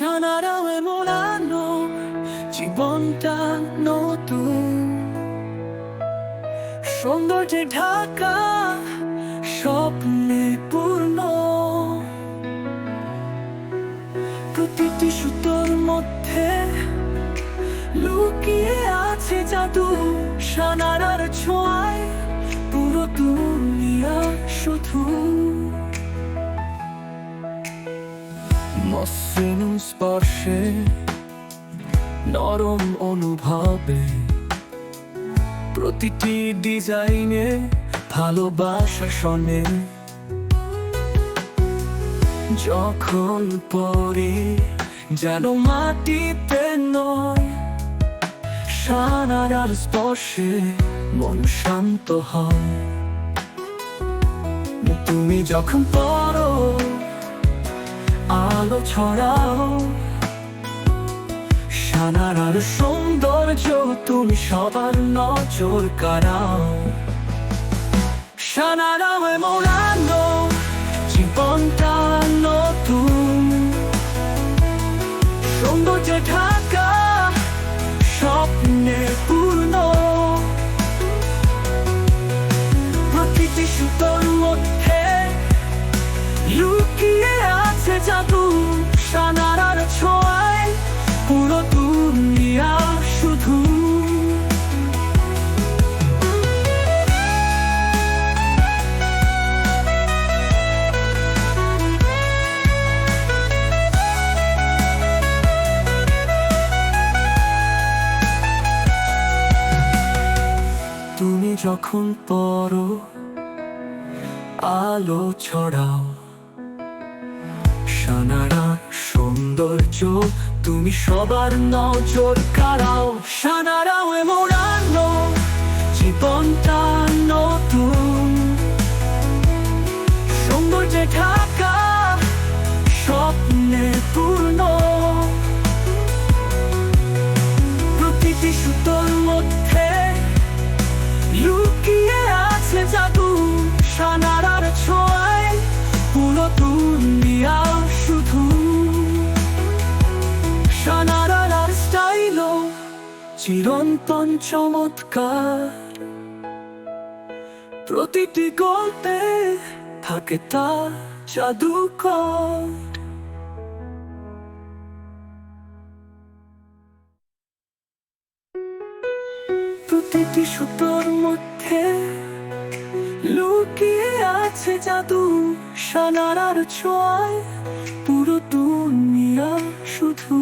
সানারামে মোড়ানো জীবনটা নতুন, সৌন্দর্যে ঢাকা স্বপ্নে পূর্ণ। প্রতিটি সুতোর মধ্যে লুকিয়ে আছে জাদু, সানারার ছোঁয়ায় পুরো দুনিয়া শুধু। মসৃণ স্পর্শে নরম অনুভবে, প্রতিটি ডিজাইনে ভালোবাসা শোনে। যখন পড়ি যেন মাটিতে নয়, সানারার স্পর্শে মন শান্ত হয়। তুমি যখন পড়ো আলো ছড়াও, সানারার সৌন্দর্য তুমি সবার নজর কাড়াও। সানারামে মোড়ানো জীবনটা নতুন, সৌন্দর্যে ঢাকা স্বপ্নে পূর্ণ। প্রতিটি সুতোর মধ্যে লুকিয়ে আছে জাদু, সানারার ছোঁয়ায় পুরো দুনিয়া শুধু। তুমি যখন পড়ো আলো ছড়াও, সানারার সৌন্দর্য তুমি সবার নজর কাড়াও। সানারামে মোড়ানো জীবনটা নতুন, সৌন্দর্যে ঢাকা স্বপ্নে পূর্ণ। প্রতিটি সুতোর মধ্যে লুকিয়ে আছে জাদু, সানারার ছোঁয়ায় পুরো দুনিয়া শুধু। সানারার স্টাইল চিরন্তন চমৎকার, প্রতিটি গল্পে থাকে তার জাদুকর। প্রতিটি সুতোর মধ্যে লুকিয়ে আছে জাদু, সানারার ছোঁয়ায় পুরো দুনিয়া শুধু।